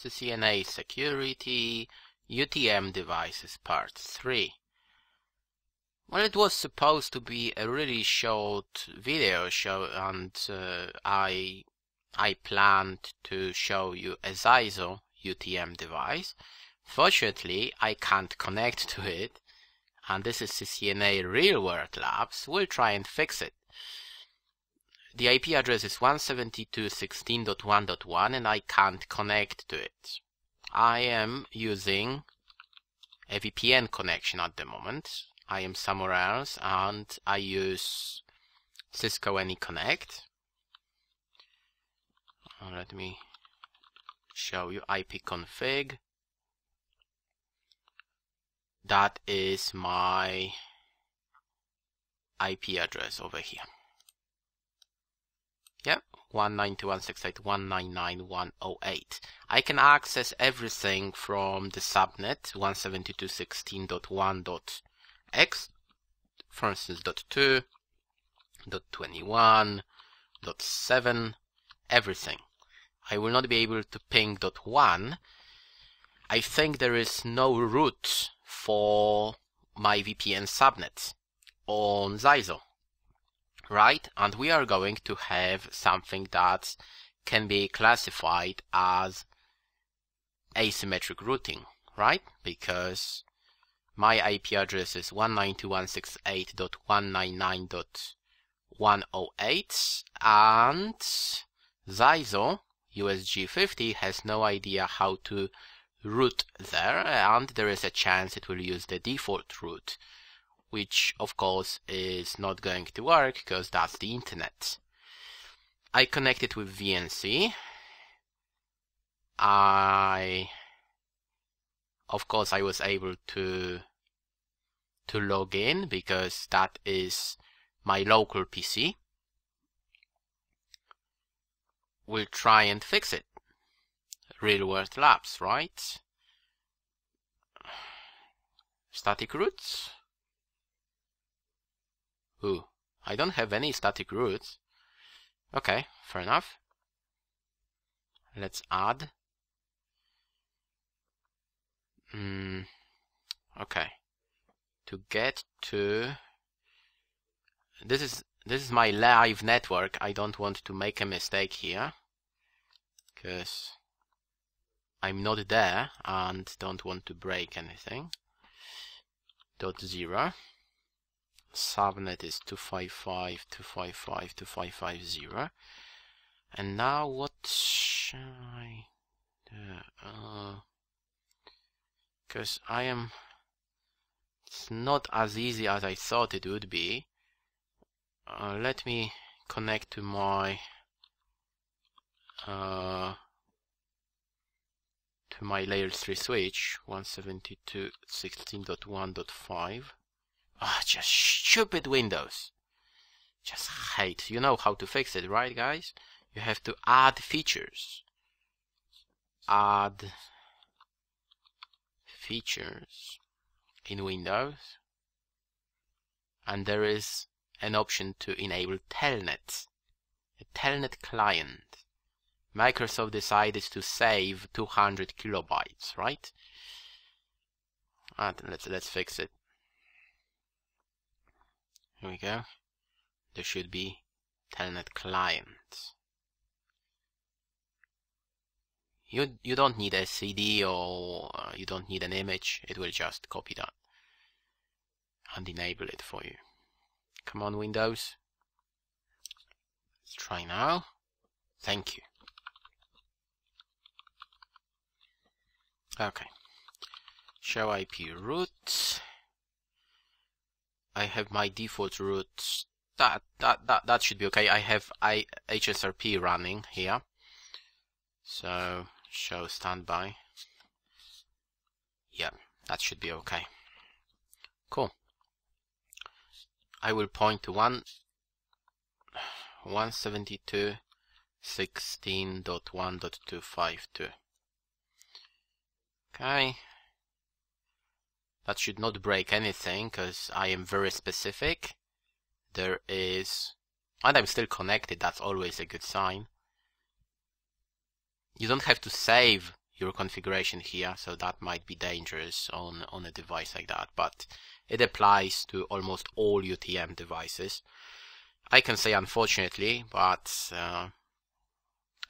CCNA Security, UTM Devices Part 3. Well, it was supposed to be a really short video show, and I planned to show you a Zyzo UTM device. Fortunately, I can't connect to it, and this is CCNA Real World Labs. We'll try and fix it. The IP address is 172.16.1.1 and I can't connect to it. I am using a VPN connection at the moment. I am somewhere else and I use Cisco AnyConnect. Let me show you ipconfig. That is my IP address over here. Yep, 192.168.199.108. I can access everything from the subnet 172.16.1.x, for instance .2, .21, .7, everything. I will not be able to ping .1. I think there is no route for my VPN subnet on Zyzo. Right, and we are going to have something that can be classified as asymmetric routing, right? Because my IP address is 192.168.199.108 and Zyzo USG50 has no idea how to route there, and there is a chance it will use the default route, which of course is not going to work because that's the internet. I connected with VNC. Of course I was able to log in because that is my local PC. We'll try and fix it. Real World Labs, right? Static routes? Ooh, I don't have any static routes. Okay, fair enough. Let's add. Okay. To get to this is my live network. I don't want to make a mistake here because I'm not there and don't want to break anything. .0. Subnet is 255.255.255.0. And now what shall I do? Because it's not as easy as I thought it would be. Let me connect to my layer 3 switch 172.16.1.5. Ah, just stupid Windows. Just hate. You know how to fix it, right, guys? You have to add features. Add features in Windows. And there is an option to enable Telnet. A Telnet client. Microsoft decided to save 200 kilobytes, right? And let's fix it. Here we go. There should be Telnet client. You don't need a CD or you don't need an image. It will just copy that and enable it for you. Come on, Windows. Let's try now. Thank you. Okay. Show IP route. I have my default route. That should be okay. I have HSRP running here. So show standby. Yeah, that should be okay. Cool. I will point to 172.16.1.252. Okay. That should not break anything because I am very specific. There is, and I'm still connected, that's always a good sign. You don't have to save your configuration here, so that might be dangerous on a device like that, but it applies to almost all UTM devices. I can say unfortunately, but a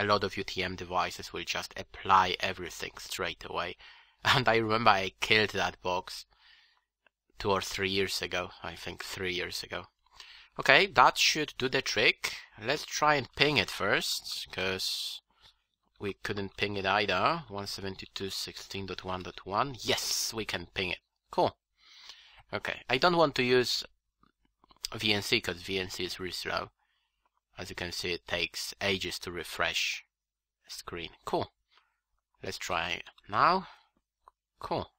lot of UTM devices will just apply everything straight away. And I remember I killed that box 2 or 3 years ago. I think 3 years ago. Okay, that should do the trick. Let's try and ping it first, because we couldn't ping it either. 172.16.1.1. Yes, we can ping it. Cool. Okay, I don't want to use VNC because VNC is really slow. As you can see, it takes ages to refresh the screen. Cool. Let's try it now. Cool.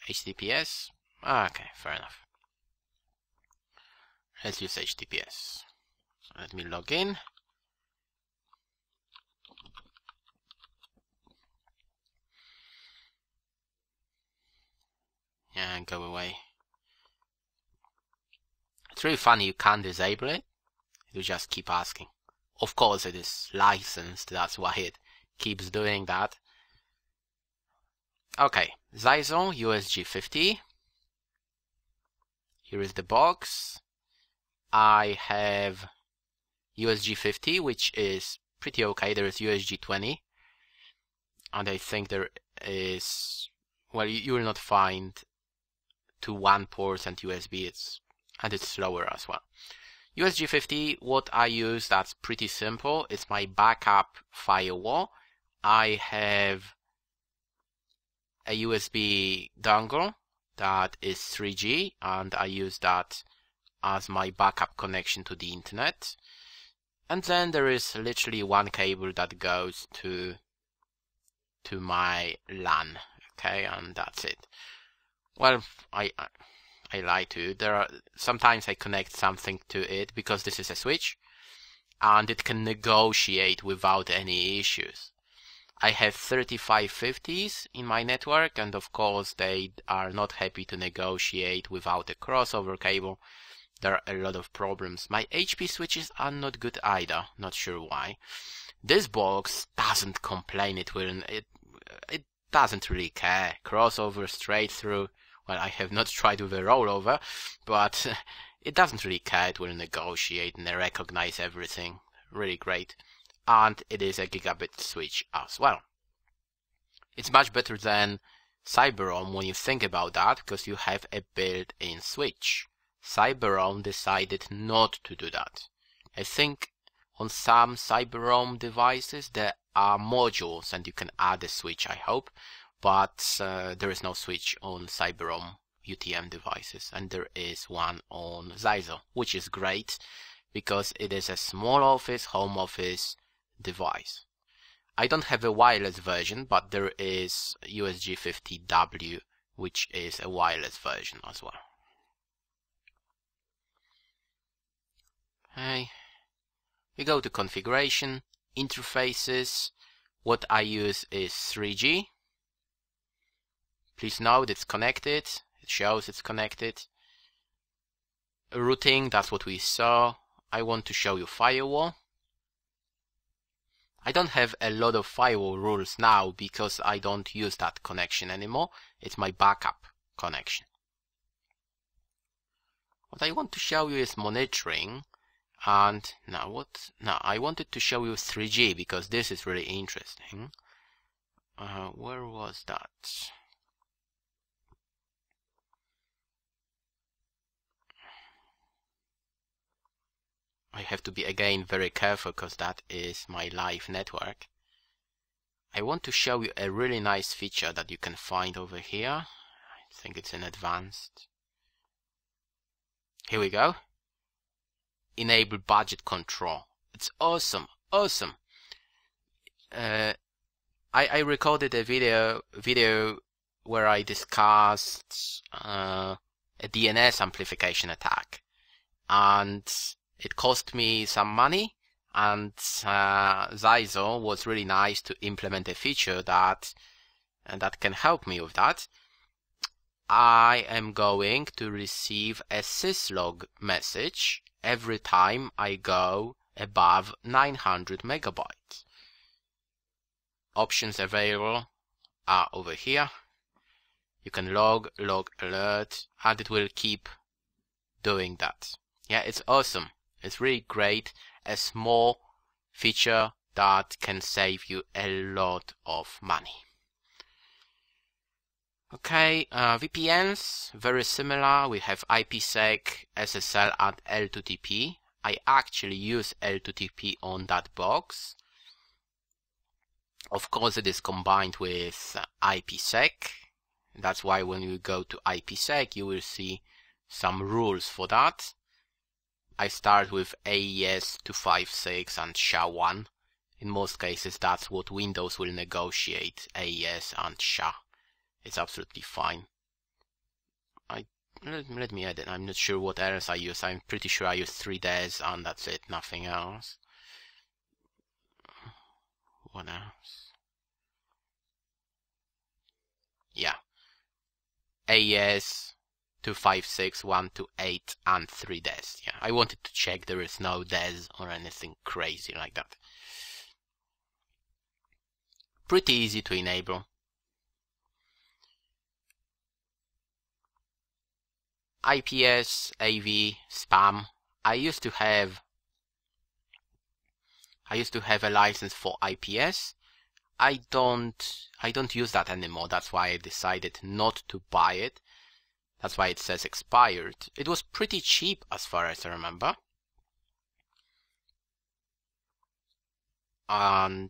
HTTPS. Okay, fair enough. Let's use HTTPS. So let me log in. Yeah, go away. It's really funny, you can't disable it. You just keep asking. Of course it is licensed, that's why it keeps doing that. Okay, Zyzo USG50. Here is the box. I have USG50, which is pretty okay. There is USG20. And I think there is, well, you will not find to 1 port and USB, and it's slower as well. USG50, what I use, that's pretty simple. It's my backup firewall. I have a USB dongle that is 3G, and I use that as my backup connection to the internet. And then there is literally one cable that goes to my LAN, okay, and that's it. Well, I lie to you. There are sometimes I connect something to it because this is a switch, and it can negotiate without any issues. I have 3550s in my network, and of course they are not happy to negotiate without a crossover cable. There are a lot of problems. My HP switches are not good either. Not sure why. This box doesn't complain. It doesn't really care. Crossover straight through. Well, I have not tried with a rollover, but it doesn't really care. It will negotiate and recognize everything. Really great. And it is a gigabit switch as well. It's much better than CyberRoam when you think about that, because you have a built-in switch. CyberRoam decided not to do that. I think on some CyberRoam devices there are modules and you can add a switch, I hope, but there is no switch on CyberRoam UTM devices, and there is one on Zyzo, which is great because it is a small office, home office device. I don't have a wireless version, but there is USG50W, which is a wireless version as well. Okay, we go to configuration, interfaces. What I use is 3G. Please note it's connected. It shows it's connected. Routing, that's what we saw. I want to show you firewall. I don't have a lot of firewall rules now because I don't use that connection anymore. It's my backup connection. What I want to show you is monitoring. And now I wanted to show you 3G because this is really interesting. Where was that? I have to be again very careful because that is my live network. I want to show you a really nice feature that you can find over here. I think it's in advanced. Here we go. Enable budget control. It's awesome, awesome. I recorded a video where I discussed a DNS amplification attack, and it cost me some money, and Zyzo was really nice to implement a feature that can help me with that. I am going to receive a syslog message every time I go above 900 megabytes. options available are over here. You can log alert, and it will keep doing that. Yeah, it's awesome. It's really great. A small feature that can save you a lot of money. Okay, VPNs, very similar. We have IPsec, SSL, and L2TP. I actually use L2TP on that box. Of course, it is combined with IPsec. That's why when you go to IPsec, you will see some rules for that. I start with AES 256 and SHA-1. In most cases, that's what Windows will negotiate, AES and SHA. It's absolutely fine. Let me edit. I'm not sure what else I use. I'm pretty sure I use 3DES and that's it, nothing else. What else? Yeah. AES 256, 128 and 3DES. Yeah, I wanted to check there is no DES or anything crazy like that. Pretty easy to enable. IPS, AV, spam. I used to have a license for IPS. I don't use that anymore. That's why I decided not to buy it. That's why it says expired. It was pretty cheap as far as I remember. And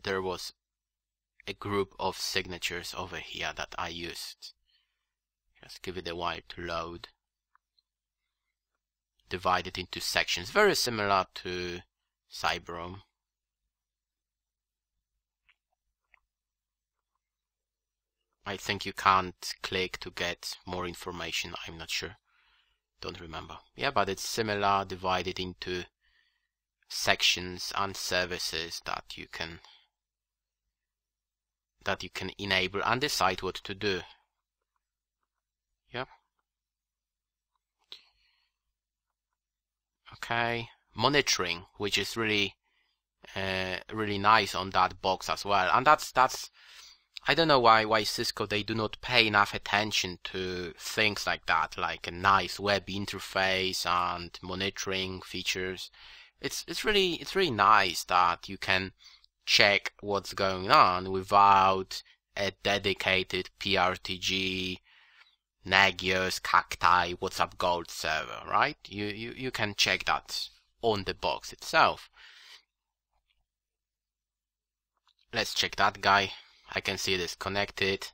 there was a group of signatures over here that I used. Just give it a while to load. Divided into sections, very similar to Cyberome. I think you can't click to get more information, I'm not sure. Don't remember. Yeah, but it's similar, divided into sections and services that you can enable and decide what to do. Yep. Okay, monitoring, which is really nice on that box as well. And that's I don't know why Cisco, they do not pay enough attention to things like that, like a nice web interface and monitoring features. It's really nice that you can check what's going on without a dedicated PRTG, Nagios, Cacti, WhatsApp Gold server, right? You can check that on the box itself. Let's check that guy. I can see it is connected.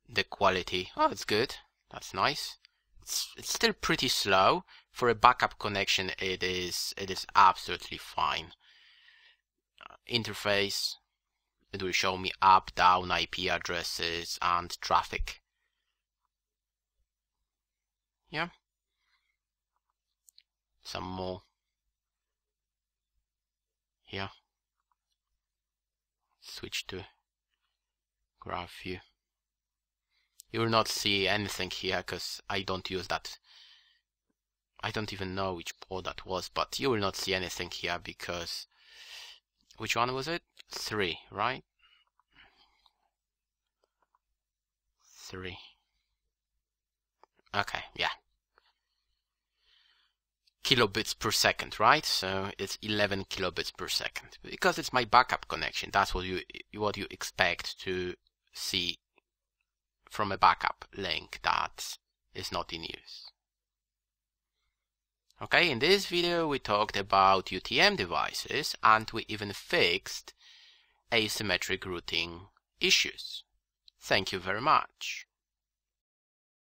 The quality, oh, it's good. That's nice. It's still pretty slow. For a backup connection, it is absolutely fine. Interface, it will show me up, down, IP addresses and traffic. Yeah. Some more. Here. Switch to graph view. You will not see anything here because I don't use that. I don't even know which port that was, but you will not see anything here because which one was it? 3, right? 3. Okay, yeah. Kilobits per second, right? So it's 11 kilobits per second. Because it's my backup connection, that's what you expect to see from a backup link that is not in use. Okay, in this video we talked about UTM devices and we even fixed asymmetric routing issues. Thank you very much.